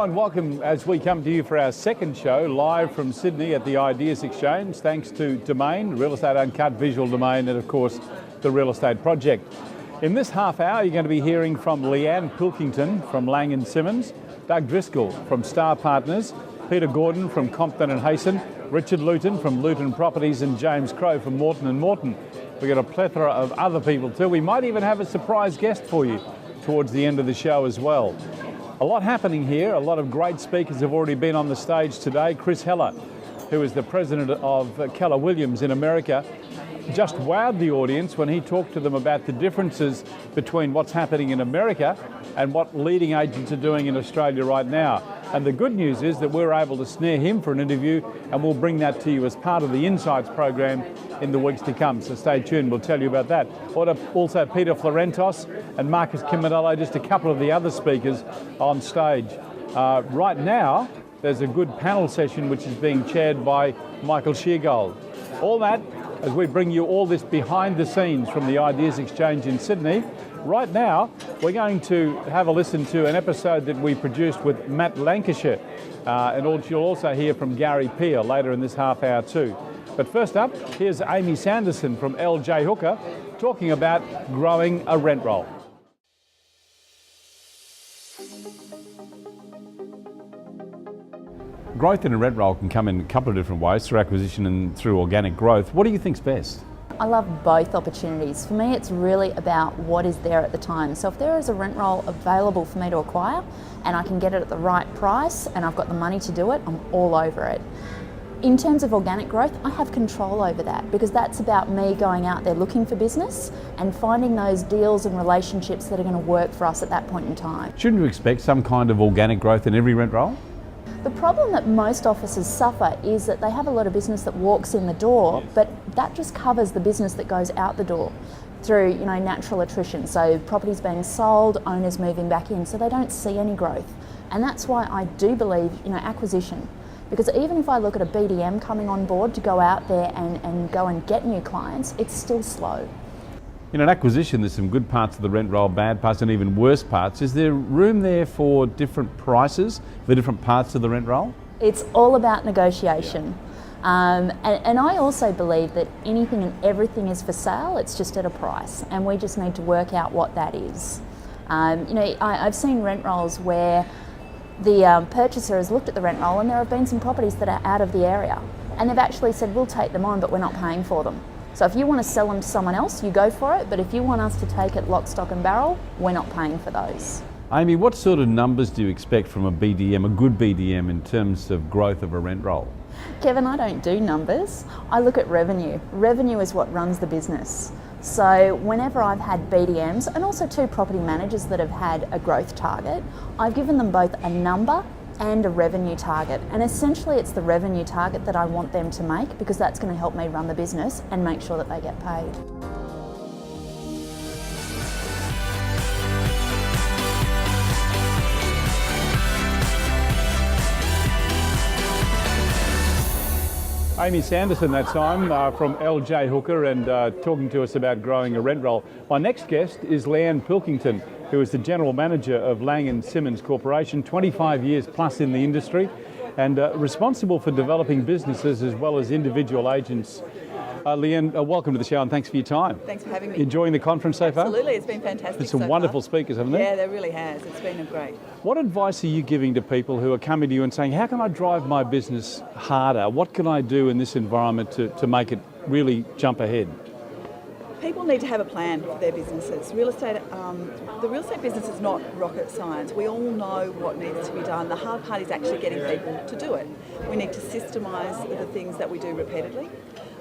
and welcome as we come to you for our second show live from Sydney at the Ideas Exchange, thanks to Domain, Real Estate Uncut, Visual Domain, and of course the Real Estate Project. In this half hour you're going to be hearing from Leanne Pilkington from Laing and Simmons, Doug Driscoll from Starr Partners, Peter Gordon from Codben and Hayson, Richard Luton from Luton Properties, and James Crow from Morton and Morton. We've got a plethora of other people too. We might even have a surprise guest for you towards the end of the show as well. A lot happening here. A lot of great speakers have already been on the stage today. Chris Heller, who is the president of Keller Williams in America, just wowed the audience when he talked to them about the differences between what's happening in America and what leading agents are doing in Australia right now. And the good news is that we're able to snare him for an interview, and we'll bring that to you as part of the Insights program in the weeks to come. So stay tuned, we'll tell you about that. Also Peter Florentos and Marcus Ciminello, just a couple of the other speakers on stage. Right now, there's a good panel session which is being chaired by Michael Sheargold. All that as we bring you all this behind the scenes from the Ideas Exchange in Sydney. Right now, we're going to have a listen to an episode that we produced with Matt Lancashire, and you'll also hear from Gary Peel later in this half hour too. But first up, here's Amy Sanderson from LJ Hooker talking about growing a rent roll. Growth in a rent roll can come in a couple of different ways, through acquisition and through organic growth. What do you think's best? I love both opportunities. For me, it's really about what is there at the time. So if there is a rent roll available for me to acquire and I can get it at the right price and I've got the money to do it, I'm all over it. In terms of organic growth, I have control over that because that's about me going out there looking for business and finding those deals and relationships that are going to work for us at that point in time. Shouldn't you expect some kind of organic growth in every rent roll? The problem that most offices suffer is that they have a lot of business that walks in the door, but that just covers the business that goes out the door through, natural attrition. So properties being sold, owners moving back in, so they don't see any growth. And that's why I do believe, acquisition. Because even if I look at a BDM coming on board to go out there and go and get new clients, it's still slow. In an acquisition, there's some good parts of the rent roll, bad parts, and even worse parts. Is there room there for different prices for different parts of the rent roll? It's all about negotiation. And I also believe that anything and everything is for sale, it's just at a price, and we just need to work out what that is. I've seen rent rolls where the purchaser has looked at the rent roll and there have been some properties that are out of the area, and they've actually said, we'll take them on, but we're not paying for them. So if you want to sell them to someone else, you go for it, but if you want us to take it lock, stock and barrel, we're not paying for those. Amy, what sort of numbers do you expect from a BDM, a good BDM, in terms of growth of a rent roll? Kevin, I don't do numbers. I look at revenue. Revenue is what runs the business. So whenever I've had BDMs, and also two property managers that have had a growth target, I've given them both a number and a revenue target. And essentially it's the revenue target that I want them to make, because that's going to help me run the business and make sure that they get paid. Amy Sanderson that time from LJ Hooker, and talking to us about growing a rent roll. My next guest is Leanne Pilkington, who is the General Manager of Laing and Simmons Corporation, 25 years plus in the industry, and responsible for developing businesses as well as individual agents. Leanne, welcome to the show and thanks for your time. Thanks for having me. Enjoying the conference so far? Absolutely, it's been fantastic. There's some wonderful speakers, haven't there? Yeah, there really has. It's been great. What advice are you giving to people who are coming to you and saying, how can I drive my business harder? What can I do in this environment to make it really jump ahead? People need to have a plan for their businesses. The real estate business is not rocket science. We all know what needs to be done. The hard part is actually getting people to do it. We need to systemise the things that we do repeatedly.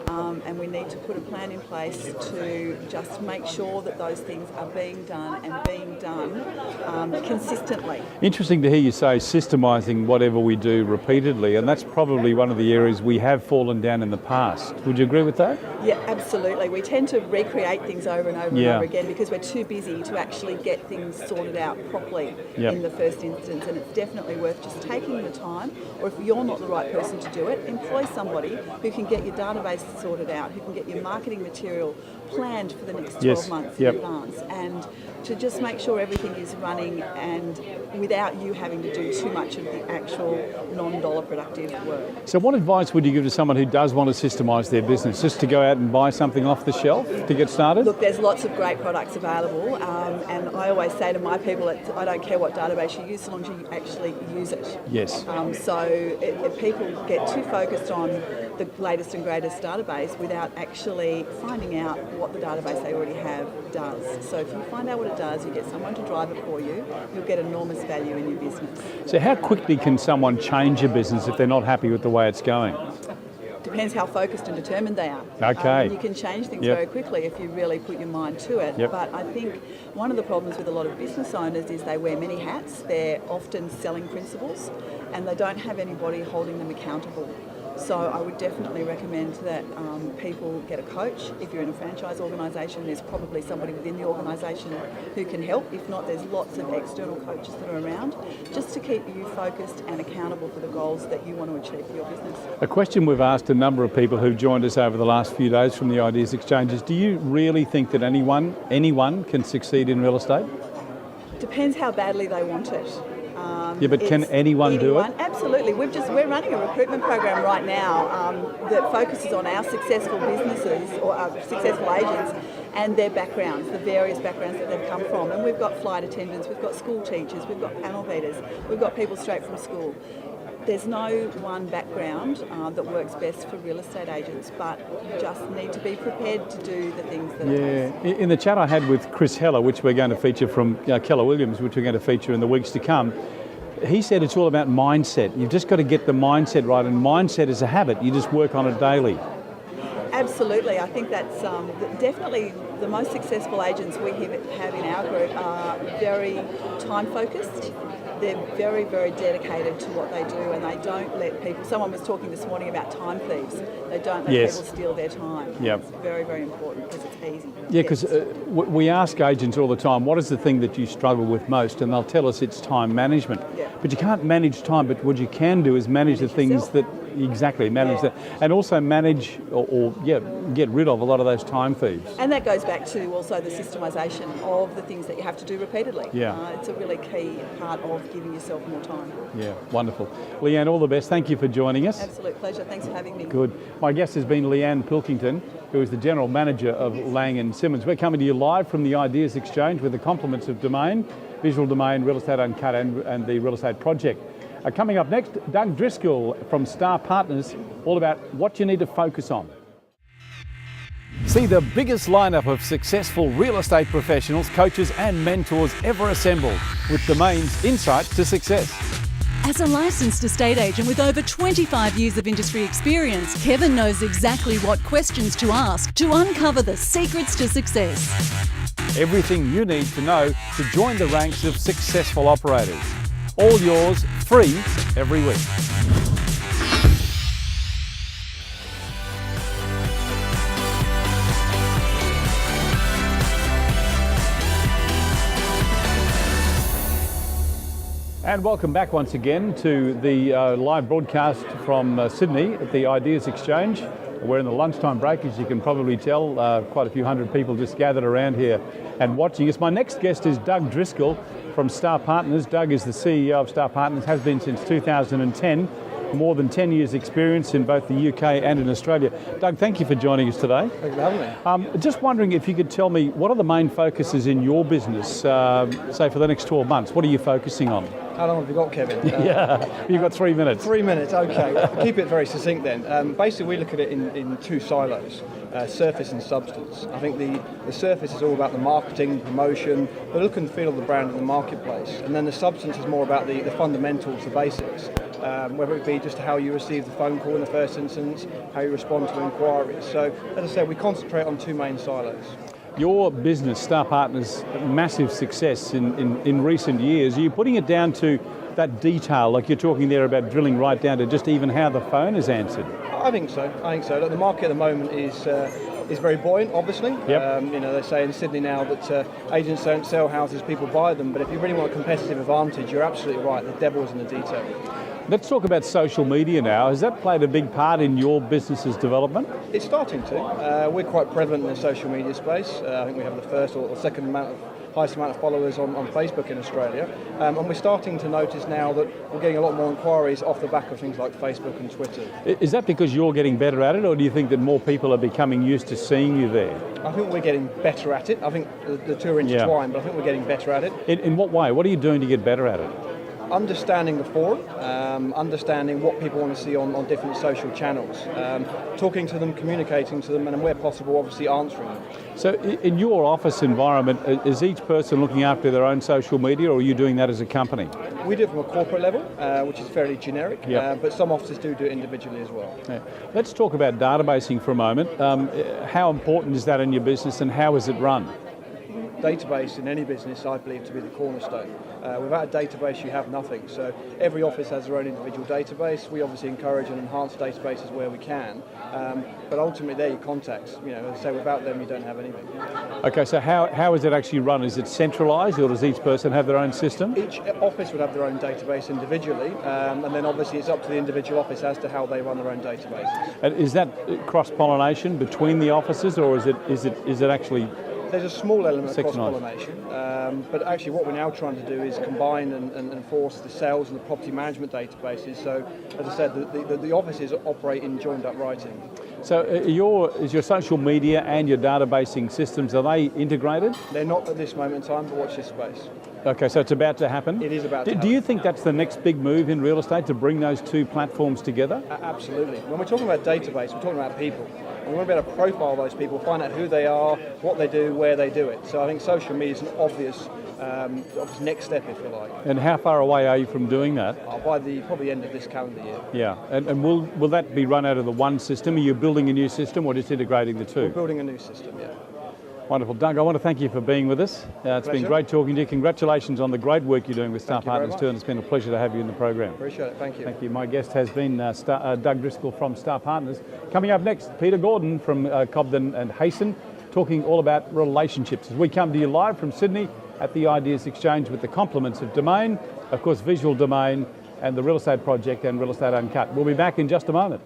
And we need to put a plan in place to just make sure that those things are being done and being done consistently. Interesting to hear you say systemising whatever we do repeatedly, and that's probably one of the areas we have fallen down in the past. Would you agree with that? Yeah, absolutely. We tend to recreate things over and over and over again because we're too busy to actually get things sorted out properly in the first instance, and it's definitely worth just taking the time, or if you're not the right person to do it, employ somebody who can get your database sorted out, who can get your marketing material planned for the next 12 Yes. months Yep. in advance, and to just make sure everything is running and without you having to do too much of the actual non-dollar productive work. So what advice would you give to someone who does want to systemise their business? Just to go out and buy something off the shelf to get started? Look, there's lots of great products available, and I always say to my people, I don't care what database you use, so long as you actually use it. Yes. If people get too focused on the latest and greatest database without actually finding out what the database they already have does. So if you find out what it does, you get someone to drive it for you, you'll get enormous value in your business. So how quickly can someone change a business if they're not happy with the way it's going? Depends how focused and determined they are. Okay. You can change things Yep. very quickly if you really put your mind to it. Yep. But I think one of the problems with a lot of business owners is they wear many hats. They're often selling principles and they don't have anybody holding them accountable. So I would definitely recommend that people get a coach. If you're in a franchise organisation, there's probably somebody within the organisation who can help. If not, there's lots of external coaches that are around, just to keep you focused and accountable for the goals that you want to achieve for your business. A question we've asked a number of people who've joined us over the last few days from the Ideas Exchange is, do you really think that anyone can succeed in real estate? Depends how badly they want it. Yeah, but can anyone do it? Absolutely. We're running a recruitment program right now that focuses on our successful businesses or our successful agents and their backgrounds, the various backgrounds that they've come from. And we've got flight attendants, we've got school teachers, we've got panel beaters, we've got people straight from school. There's no one background that works best for real estate agents, but you just need to be prepared to do the things that it does. In the chat I had with Chris Heller, which we're going to feature from Keller Williams, which we're going to feature in the weeks to come, he said it's all about mindset. You've just got to get the mindset right, and mindset is a habit. You just work on it daily. Absolutely. I think that's definitely the most successful agents we have in our group are very time focused. They're very, very dedicated to what they do, and they don't let people... Someone was talking this morning about time thieves. They don't let Yes. people steal their time. Yep. It's very, very important because it's easy. Yeah, because we ask agents all the time, what is the thing that you struggle with most? And they'll tell us it's time management. Yeah. But you can't manage time, but what you can do is manage the things yourself. that... Exactly, manage that. And also manage or get rid of a lot of those time thieves. And that goes back to also the systemisation of the things that you have to do repeatedly. Yeah. It's a really key part of giving yourself more time. Yeah, wonderful. Leanne, all the best. Thank you for joining us. Absolute pleasure. Thanks for having me. Good. My guest has been Leanne Pilkington, who is the General Manager of Laing and Simmons. We're coming to you live from the Ideas Exchange with the compliments of Domain, Visual Domain, Real Estate Uncut and the Real Estate Project. Coming up next, Doug Driscoll from Starr Partners, all about what you need to focus on. See the biggest lineup of successful real estate professionals, coaches and mentors ever assembled with Domain's Insight to Success. As a licensed estate agent with over 25 years of industry experience, Kevin knows exactly what questions to ask to uncover the secrets to success. Everything you need to know to join the ranks of successful operators. All yours, free, every week. And welcome back once again to the live broadcast from Sydney at the Ideas Exchange. We're in the lunchtime break, as you can probably tell. Quite a few hundred people just gathered around here and watching us. My next guest is Doug Driscoll from Starr Partners. Doug is the CEO of Starr Partners, has been since 2010. More than 10 years experience in both the UK and in Australia. Doug, thank you for joining us today. Thanks for having me. Just wondering if you could tell me, what are the main focuses in your business, say for the next 12 months? What are you focusing on? How long have you got, Kevin? You've got 3 minutes. 3 minutes, okay. Keep it very succinct then. Basically, we look at it in two silos, surface and substance. I think the surface is all about the marketing, promotion, the look and feel of the brand in the marketplace. And then the substance is more about the fundamentals, the basics. Whether it be just how you receive the phone call in the first instance, how you respond to inquiries. So, as I said, we concentrate on two main silos. Your business, Starr Partners, massive success in recent years. Are you putting it down to that detail, like you're talking there about drilling right down to just even how the phone is answered? I think so. Look, the market at the moment is very buoyant, obviously. Yep. They say in Sydney now that agents don't sell houses, people buy them. But if you really want a competitive advantage, you're absolutely right. The devil's in the detail. Let's talk about social media now. Has that played a big part in your business's development? It's starting to. We're quite prevalent in the social media space. I think we have the first or second highest amount of followers on Facebook in Australia. And we're starting to notice now that we're getting a lot more inquiries off the back of things like Facebook and Twitter. Is that because you're getting better at it, or do you think that more people are becoming used to seeing you there? I think we're getting better at it. I think the two are intertwined, but I think we're getting better at it. In what way? What are you doing to get better at it? Understanding the forum, understanding what people want to see on different social channels, talking to them, communicating to them, and where possible, obviously answering them. So in your office environment, is each person looking after their own social media, or are you doing that as a company? We do it from a corporate level, which is fairly generic, Yep. but some offices do it individually as well. Yeah. Let's talk about databasing for a moment. How important is that in your business, and how is it run? Database in any business, I believe, to be the cornerstone. Without a database, you have nothing. So every office has their own individual database. We obviously encourage and enhance databases where we can, but ultimately they're your contacts. You know, as I say, without them, you don't have anything. Okay, so how is it actually run? Is it centralised, or does each person have their own system? Each office would have their own database individually, and then obviously it's up to the individual office as to how they run their own databases. And is that cross-pollination between the offices, or is it actually? There's a small element of Sectionalised. cross-pollination, but actually what we're now trying to do is combine and enforce the sales and the property management databases. So, as I said, the offices operate in joined-up writing. So is your social media and your databasing systems, are they integrated? They're not at this moment in time, but watch this space. Okay, so it's about to happen? It is about to Do happen. you think that's the next big move in real estate, to bring those two platforms together? Absolutely. When we're talking about database, we're talking about people. And we want to be able to profile those people, find out who they are, what they do, where they do it. So I think social media is an obvious next step, if you like. And how far away are you from doing that? By the probably end of this calendar year. Yeah, and will that be run out of the one system? Are you building a new system, or just integrating the two? We're building a new system, yeah. Wonderful. Doug, I want to thank you for being with us. It's been great talking to you. Congratulations on the great work you're doing with Starr Partners too, and it's been a pleasure to have you in the program. Appreciate it, thank you. Thank you. My guest has been Doug Driscoll from Starr Partners. Coming up next, Peter Gordon from Codben and Hayson, talking all about relationships. As we come to you live from Sydney at the Ideas Exchange with the compliments of Domain, of course Visual Domain, and the Real Estate Project and Real Estate Uncut. We'll be back in just a moment.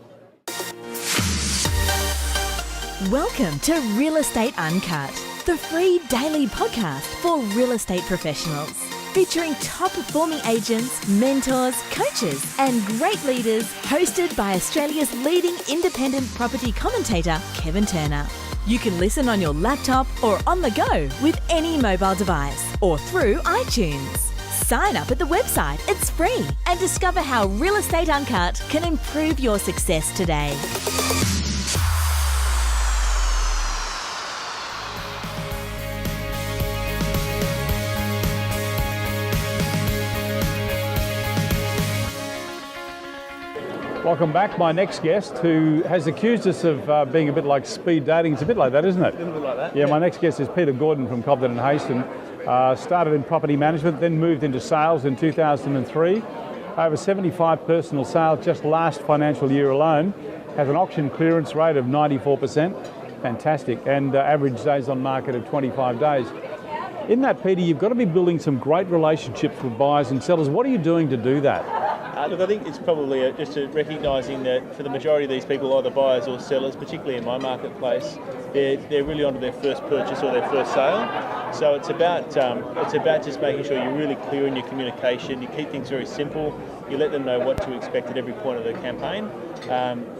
Welcome to Real Estate Uncut, the free daily podcast for real estate professionals, featuring top-performing agents, mentors, coaches, and great leaders, hosted by Australia's leading independent property commentator, Kevin Turner. You can listen on your laptop or on the go with any mobile device or through iTunes. Sign up at the website, it's free, and discover how Real Estate Uncut can improve your success today. Welcome back. My next guest, who has accused us of being a bit like speed dating. It's a bit like that, isn't it? A little bit like that. Yeah, my next guest is Peter Gordon from Codben and Hayson. Started in property management, then moved into sales in 2003. Over 75 personal sales just last financial year alone. Has an auction clearance rate of 94%. Fantastic. And average days on market of 25 days. In that, Peter, you've got to be building some great relationships with buyers and sellers. What are you doing to do that? Look, I think it's probably just recognising that for the majority of these people, either buyers or sellers, particularly in my marketplace, they're really onto their first purchase or their first sale. So it's about just making sure you're really clear in your communication. You keep things very simple. You let them know what to expect at every point of the campaign.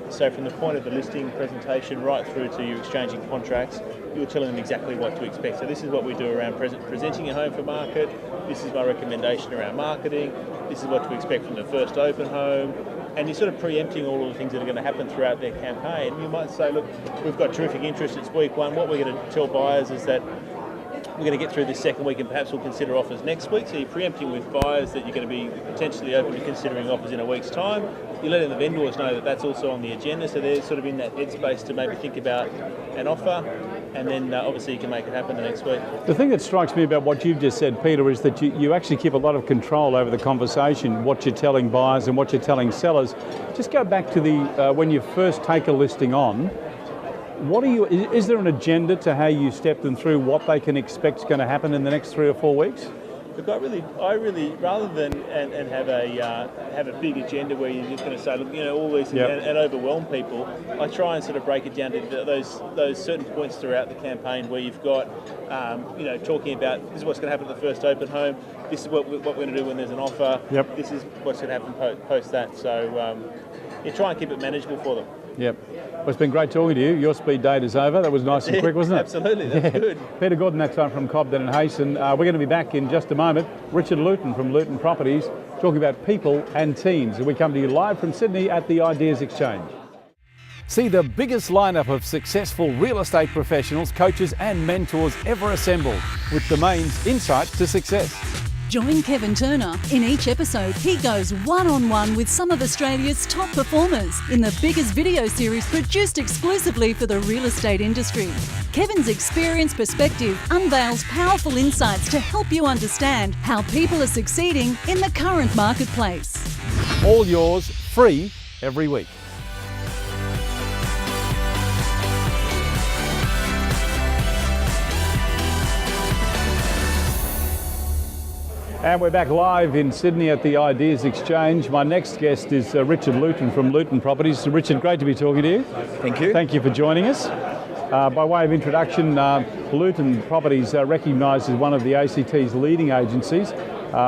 So from the point of the listing presentation right through to you exchanging contracts, you're telling them exactly what to expect. So this is what we do around presenting your home for market. This is my recommendation around marketing. This is what to expect from the first open home. And you're sort of preempting all of the things that are going to happen throughout their campaign. You might say, look, we've got terrific interest, it's week one. What we're going to tell buyers is that we're going to get through this second week and perhaps we'll consider offers next week. So you're preempting with buyers that you're going to be potentially open to considering offers in a week's time. You're letting the vendors know that that's also on the agenda, so they're sort of in that headspace to maybe think about an offer, and then obviously you can make it happen the next week. The thing that strikes me about what you've just said, Peter, is that you actually keep a lot of control over the conversation, what you're telling buyers and what you're telling sellers. Just go back to the when you first take a listing on, is there an agenda to how you step them through what they can expect is going to happen in the next 3 or 4 weeks? Look, I really, rather than and have a big agenda where you're just going to say, look, all these and overwhelm people, I try and sort of break it down to those certain points throughout the campaign where you've got, talking about this is what's going to happen at the first open home, this is what we're going to do when there's an offer, this is what's going to happen post that. So you try and keep it manageable for them. Yep. Well, it's been great talking to you. Your speed date is over. That was nice and quick, wasn't it? Absolutely, that's good. Peter Gordon, that time from Codben and Hayson. We're going to be back in just a moment. Richard Luton from Luton Properties talking about people and teams. We come to you live from Sydney at the Ideas Exchange. See the biggest lineup of successful real estate professionals, coaches and mentors ever assembled with Domain's Insight to Success. Join Kevin Turner. In each episode, he goes one-on-one with some of Australia's top performers in the biggest video series produced exclusively for the real estate industry. Kevin's experience perspective unveils powerful insights to help you understand how people are succeeding in the current marketplace. All yours, free every week. And we're back live in Sydney at the Ideas Exchange. My next guest is Richard Luton from Luton Properties. Richard, great to be talking to you. Thank you. Thank you for joining us. By way of introduction, Luton Properties recognised as one of the ACT's leading agencies.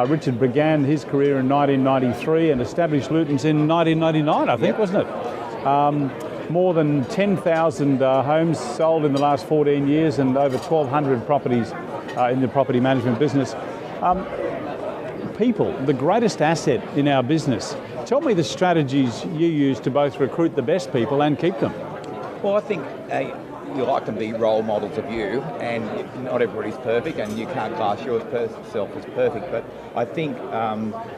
Richard began his career in 1993 and established Luton's in 1999, I think, wasn't it? More than 10,000 homes sold in the last 14 years and over 1,200 properties in the property management business. People, the greatest asset in our business. Tell me the strategies you use to both recruit the best people and keep them. Well, I think you like to be role models of you, and not everybody's perfect, and you can't class yourself as perfect, but I think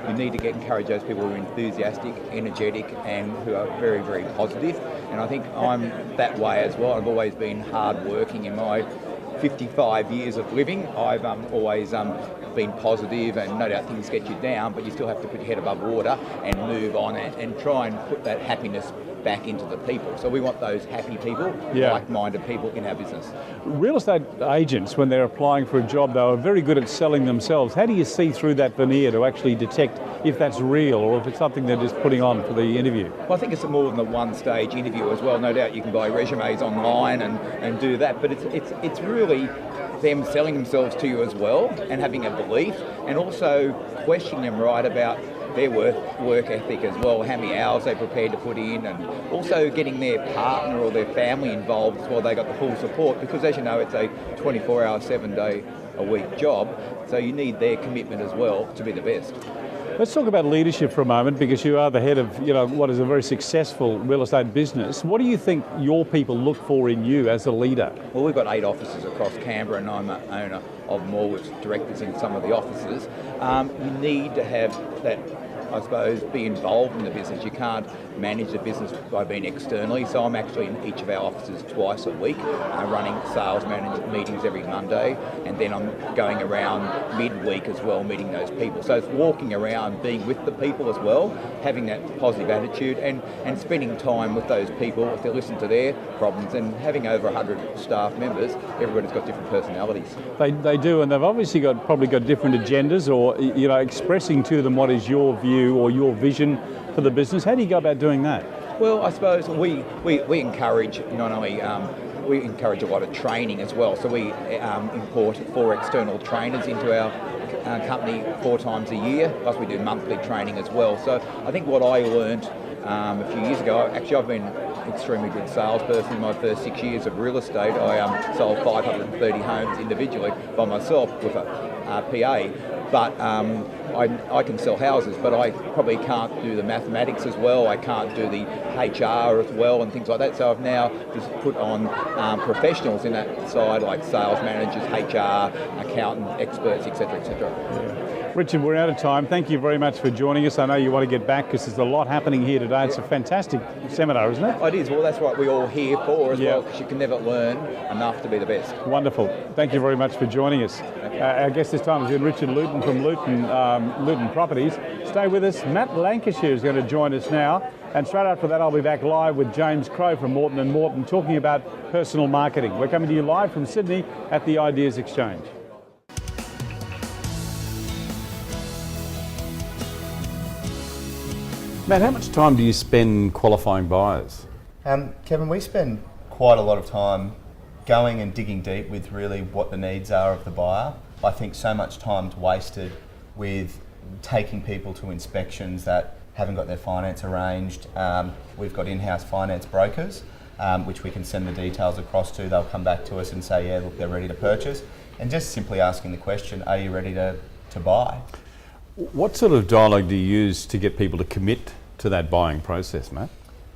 you need to encourage those people who are enthusiastic, energetic, and who are very, very positive. And I think I'm that way as well. I've always been hard-working in my 55 years of living. I've always been positive, and no doubt things get you down, but you still have to put your head above water and move on and try and put that happiness back into the people. So we want those happy people, like-minded people in our business. Real estate agents, when they're applying for a job, they are very good at selling themselves. How do you see through that veneer to actually detect if that's real or if it's something they're just putting on for the interview? Well, I think it's more than a one-stage interview as well. No doubt you can buy resumes online and do that, but it's really them selling themselves to you as well and having a belief, and also questioning them right about their work ethic as well, how many hours they're prepared to put in, and also getting their partner or their family involved as well. They got the full support, because as you know, it's a 24-hour, 7-day-a-week job, so you need their commitment as well to be the best. Let's talk about leadership for a moment, because you are the head of what is a very successful real estate business. What do you think your people look for in you as a leader? Well, we've got 8 offices across Canberra, and I'm an owner of them all with directors in some of the offices. You need to have that, I suppose, be involved in the business. You can't manage the business by being externally, so I'm actually in each of our offices twice a week, running sales management meetings every Monday, and then I'm going around midweek as well, meeting those people. So it's walking around, being with the people as well, having that positive attitude, and spending time with those people to listen to their problems, and having over 100 staff members. Everybody's got different personalities. They do, and they've obviously probably got different agendas, or expressing to them what is your view or your vision for the business. How do you go about doing that? Well, I suppose we encourage not only we encourage a lot of training as well. So we import 4 external trainers into our company 4 times a year. Plus we do monthly training as well. So I think what I learned a few years ago, actually I've been an extremely good salesperson in my first 6 years of real estate. I sold 530 homes individually by myself with a PA. But I can sell houses, but I probably can't do the mathematics as well. I can't do the HR as well and things like that. So I've now just put on professionals in that side, like sales managers, HR, accountants, experts, etc., etc. Yeah. Richard, we're out of time. Thank you very much for joining us. I know you want to get back because there's a lot happening here today. It's a fantastic seminar, isn't it? Oh, it is. Well, that's what we're all here for as well, because you can never learn enough to be the best. Wonderful. Thank you very much for joining us. Our guest this time has been Richard Luton from Luton Properties. Stay with us. Matt Lancashire is going to join us now. And straight after that, I'll be back live with James Crow from Morton & Morton talking about personal marketing. We're coming to you live from Sydney at the Ideas Exchange. Matt, how much time do you spend qualifying buyers? Kevin, we spend quite a lot of time going and digging deep with really what the needs are of the buyer. I think so much time's wasted with taking people to inspections that haven't got their finance arranged. We've got in-house finance brokers, which we can send the details across to. They'll come back to us and say, yeah, look, they're ready to purchase. And just simply asking the question, are you ready to buy? What sort of dialogue do you use to get people to commit to that buying process, Matt?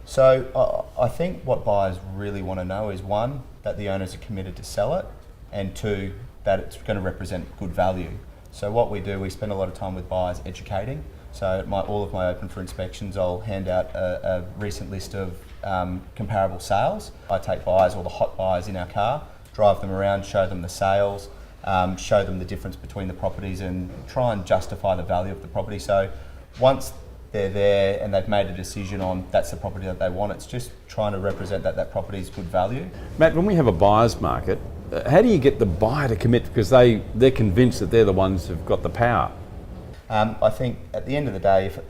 So I think what buyers really want to know is, one, that the owners are committed to sell it, and two, that it's going to represent good value. So what we do, we spend a lot of time with buyers educating. So at all of my open for inspections, I'll hand out a recent list of comparable sales. I take buyers, or the hot buyers in our car, drive them around, show them the sales, show them the difference between the properties, and try and justify the value of the property. So once they're there and they've made a decision on that's the property that they want, it's just trying to represent that that property is good value. Matt, when we have a buyer's market, how do you get the buyer to commit, because they're convinced that they're the ones who've got the power? I think at the end of the day, if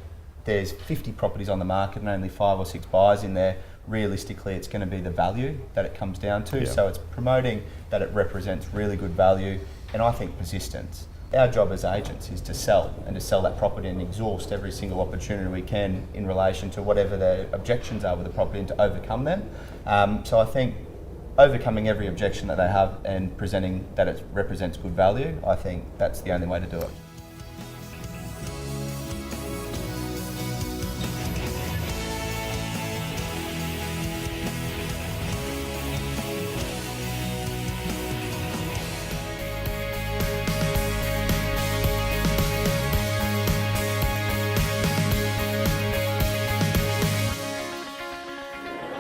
there's 50 properties on the market and only 5 or 6 buyers in there, realistically it's going to be the value that it comes down to. Yeah. So it's promoting that it represents really good value, and I think persistence. Our job as agents is to sell, and to sell that property and exhaust every single opportunity we can in relation to whatever the objections are with the property, and to overcome them. So I think overcoming every objection that they have and presenting that it represents good value, I think that's the only way to do it.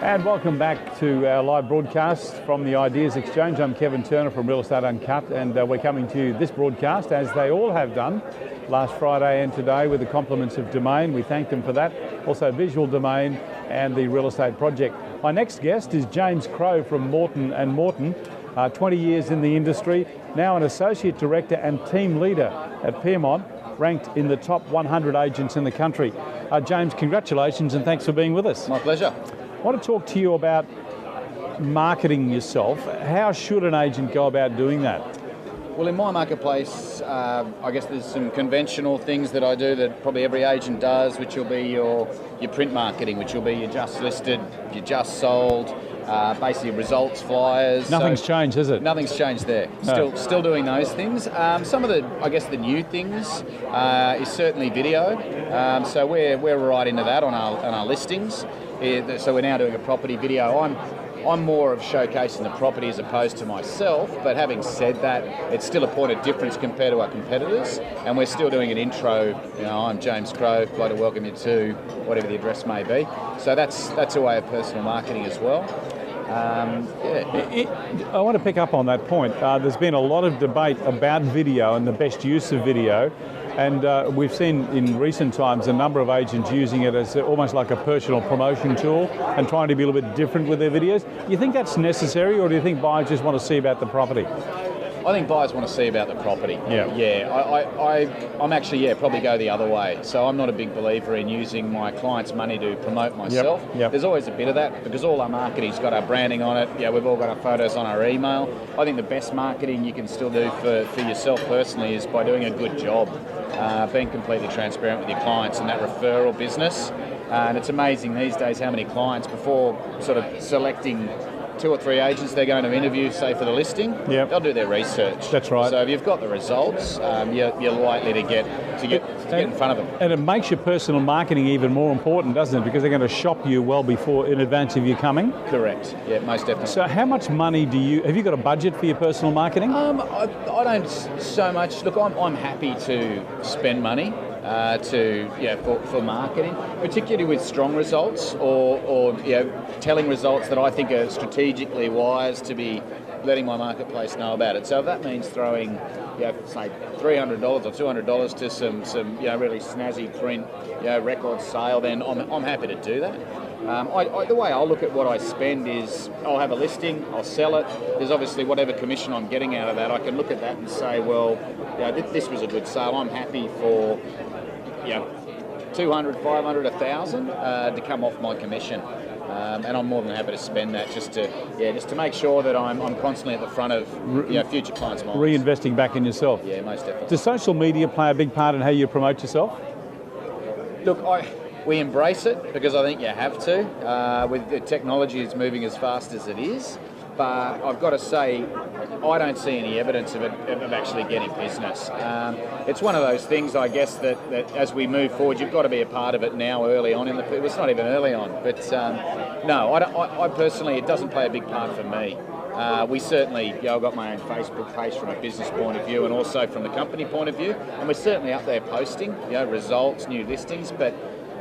And welcome back to our live broadcast from the Ideas Exchange. I'm Kevin Turner from Real Estate Uncut, and we're coming to you this broadcast, as they all have done last Friday and today, with the compliments of Domain. We thank them for that. Also Visual Domain and the Real Estate Project. My next guest is James Crowe from Morton & Morton, 20 years in the industry, now an Associate Director and Team Leader at Piermont, ranked in the top 100 agents in the country. James, congratulations and thanks for being with us. My pleasure. I want to talk to you about marketing yourself. How should an agent go about doing that? Well, in my marketplace, I guess there's some conventional things that I do that probably every agent does, which will be your print marketing, which will be your just listed, your just sold, basically results flyers. Nothing's changed, has it? Nothing's changed there. Still doing those things. Some of the new things is certainly video. So we're right into that on our listings. So we're now doing a property video. I'm more of showcasing the property as opposed to myself, but having said that, it's still a point of difference compared to our competitors, and we're still doing an intro. I'm James Crowe, I'd like to welcome you to whatever the address may be. So that's a way of personal marketing as well. I want to pick up on that point. There's been a lot of debate about video and the best use of video, and we've seen in recent times a number of agents using it as almost like a personal promotion tool and trying to be a little bit different with their videos. Do you think that's necessary, or do you think buyers just want to see about the property? I think buyers want to see about the property. Yeah. I'm actually, probably go the other way. So I'm not a big believer in using my clients' money to promote myself. Yep. There's always a bit of that because all our marketing's got our branding on it. Yeah, we've all got our photos on our email. I think the best marketing you can still do for yourself personally is by doing a good job, being completely transparent with your clients and that referral business. And it's amazing these days how many clients, before sort of selecting 2 or 3 agents they're going to interview, say for the listing, they'll do their research. That's right. So if you've got the results, you're likely to get in front of them. And it makes your personal marketing even more important, doesn't it? Because they're going to shop you well before, in advance of you coming. Correct. Yeah, most definitely. So how much money have you got a budget for your personal marketing? I don't so much. Look, I'm happy to spend money. For marketing, particularly with strong results or telling results that I think are strategically wise to be letting my marketplace know about it. So if that means throwing, say $300 or $200 to some really snazzy print, record sale, then I'm happy to do that. The way I'll look at what I spend is I'll have a listing, I'll sell it. There's obviously whatever commission I'm getting out of that. I can look at that and say, well, this was a good sale. I'm happy for 200, 500, 1,000 to come off my commission. And I'm more than happy to spend that just to make sure that I'm constantly at the front of future clients' minds. Reinvesting back in yourself. Yeah, most definitely. Does social media play a big part in how you promote yourself? Look, we embrace it because I think you have to. With the technology is moving as fast as it is. But I've got to say, I don't see any evidence of actually getting business. It's one of those things, I guess, that as we move forward, you've got to be a part of it now, early on in the. It's not even early on, but no, I personally, it doesn't play a big part for me. We certainly, I've got my own Facebook page from a business point of view, and also from the company point of view, and we're certainly up there posting, results, new listings, but.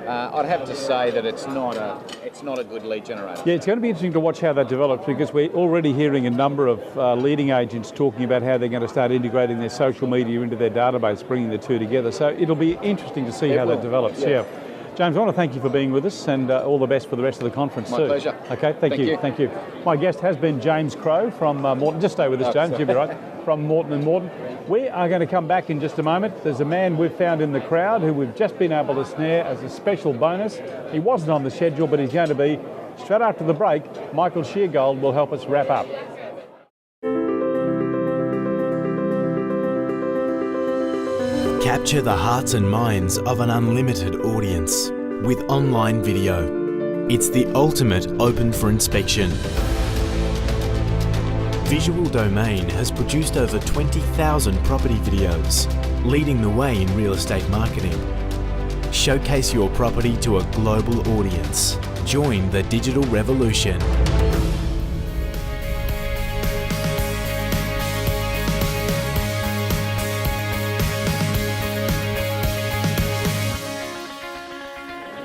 I'd have to say that it's not a good lead generator. Yeah, it's going to be interesting to watch how that develops because we're already hearing a number of leading agents talking about how they're going to start integrating their social media into their database, bringing the two together. So it'll be interesting to see how that develops. Yeah. James, I want to thank you for being with us and all the best for the rest of the conference too. My pleasure. Okay, thank you. Thank you. My guest has been James Crowe from Morton. Just stay with us, James, you'll be right. From Morton & Morton. We are going to come back in just a moment. There's a man we've found in the crowd who we've just been able to snare as a special bonus. He wasn't on the schedule, but he's going to be. Straight after the break, Michael Sheargold will help us wrap up. Capture the hearts and minds of an unlimited audience with online video. It's the ultimate open for inspection. Visual Domain has produced over 20,000 property videos, leading the way in real estate marketing. Showcase your property to a global audience. Join the digital revolution.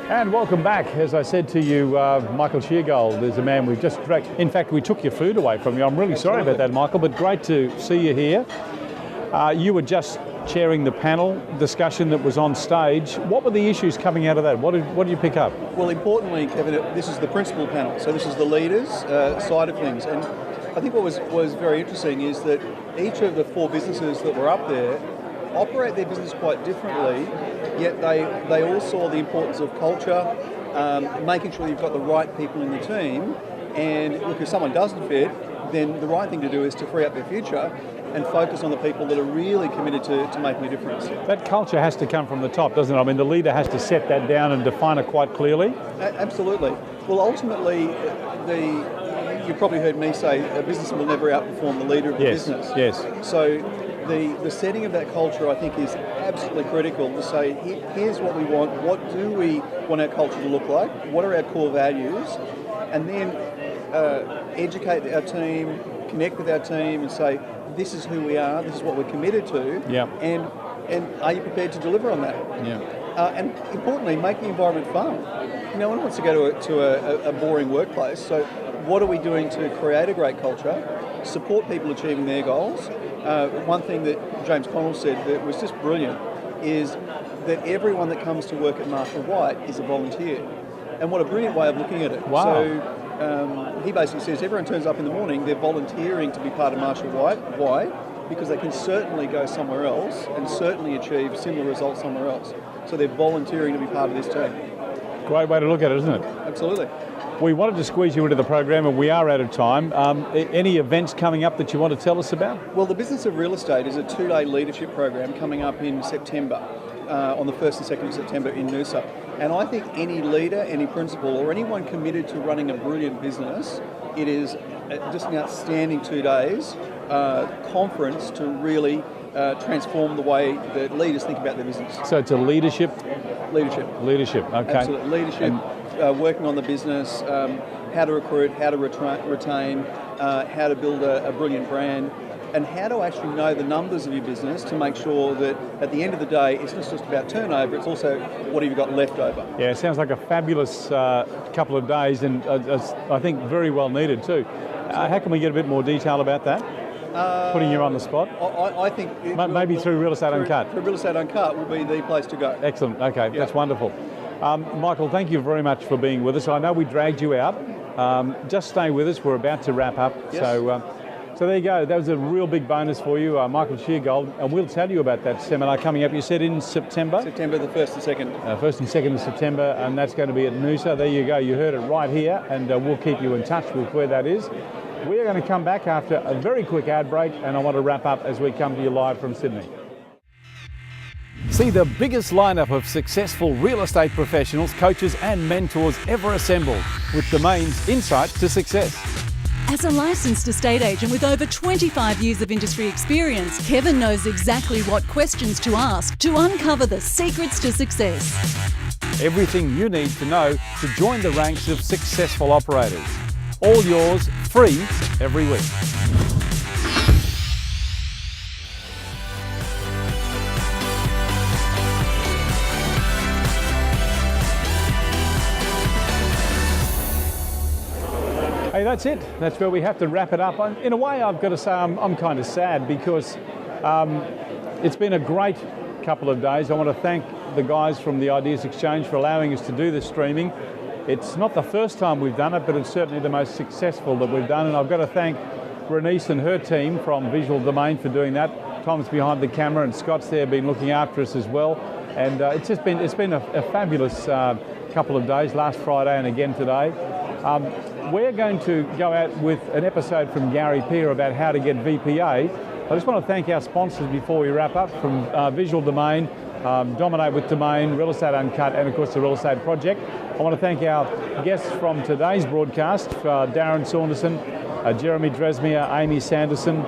And welcome back. As I said to you, Michael Sheargold is a man we've just dragged. In fact, we took your food away from you. I'm really sorry about that, Michael, but great to see you here. You were just chairing the panel discussion that was on stage. What were the issues coming out of that? What did you pick up? Well, importantly, Kevin, this is the principal panel. So this is the leaders' side of things. And I think what was very interesting is that each of the four businesses that were up there operate their business quite differently, yet they all saw the importance of culture, making sure you've got the right people in the team, and look, if someone doesn't fit, then the right thing to do is to free up their future and focus on the people that are really committed to making a difference. That culture has to come from the top, doesn't it? I mean, the leader has to set that down and define it quite clearly. Absolutely. Well, ultimately, you probably heard me say a business will never outperform the leader of the business. Yes. So the setting of that culture, I think, is absolutely critical to say, here's what we want, what do we want our culture to look like, what are our core values, and then educate our team, connect with our team and say, this is who we are, this is what we're committed to, and are you prepared to deliver on that? Yeah. And importantly, make the environment fun. No one wants to go to a boring workplace, so what are we doing to create a great culture, support people achieving their goals? One thing that James Connell said that was just brilliant is that everyone that comes to work at Marshall White is a volunteer. And what a brilliant way of looking at it. Wow. So he basically says everyone turns up in the morning, they're volunteering to be part of Marshall White. Why? Because they can certainly go somewhere else and certainly achieve similar results somewhere else. So they're volunteering to be part of this team. Great way to look at it, isn't it? Absolutely. We wanted to squeeze you into the program and we are out of time. Any events coming up that you want to tell us about? Well, the Business of Real Estate is a 2-day leadership program coming up in September, on the 1st and 2nd of September in Noosa. And I think any leader, any principal, or anyone committed to running a brilliant business, it is just an outstanding 2 days conference to really transform the way that leaders think about their business. So it's a leadership, okay. Absolutely. Leadership, working on the business, how to recruit, how to retain, how to build a brilliant brand, and how to actually know the numbers of your business to make sure that at the end of the day, it's not just about turnover, it's also what have you got left over. Yeah, it sounds like a fabulous couple of days and I think very well needed too. How can we get a bit more detail about that? Putting you on the spot? I think... Maybe through Real Estate Uncut. Through Real Estate Uncut will be the place to go. Excellent, okay, That's wonderful. Michael, thank you very much for being with us. I know we dragged you out. Just stay with us, we're about to wrap up. Yes. So So there you go. That was a real big bonus for you, Michael Sheargold. And we'll tell you about that seminar coming up. You said in September? September the 1st and 2nd. 1st and 2nd of September, and that's going to be at Noosa. There you go. You heard it right here, and we'll keep you in touch with where that is. We're going to come back after a very quick ad break, and I want to wrap up as we come to you live from Sydney. See the biggest lineup of successful real estate professionals, coaches and mentors ever assembled with Domain's Insight to Success. As a licensed estate agent with over 25 years of industry experience, Kevin knows exactly what questions to ask to uncover the secrets to success. Everything you need to know to join the ranks of successful operators. All yours, free, every week. Hey, that's it. That's where we have to wrap it up. In a way, I've got to say I'm kind of sad because it's been a great couple of days. I want to thank the guys from the Ideas Exchange for allowing us to do this streaming. It's not the first time we've done it, but it's certainly the most successful that we've done. And I've got to thank Bernice and her team from Visual Domain for doing that. Tom's behind the camera and Scott's there, been looking after us as well. And it's been a fabulous couple of days, last Friday and again today. We're going to go out with an episode from Gary Peer about how to get VPA. I just want to thank our sponsors before we wrap up, from Visual Domain, Dominate with Domain, Real Estate Uncut, and of course the Real Estate Project. I want to thank our guests from today's broadcast, Darren Saunderson, Jeremy Dresmier, Amy Sanderson,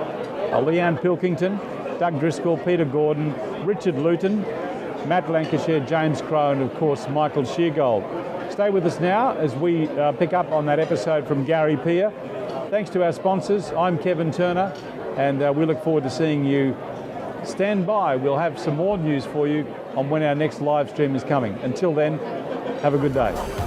Leanne Pilkington, Doug Driscoll, Peter Gordon, Richard Luton, Matt Lancashire, James Crow, and of course Michael Sheargold. Stay with us now as we pick up on that episode from Gary Peer. Thanks to our sponsors. I'm Kevin Turner, and we look forward to seeing you. Stand by. We'll have some more news for you on when our next live stream is coming. Until then, have a good day.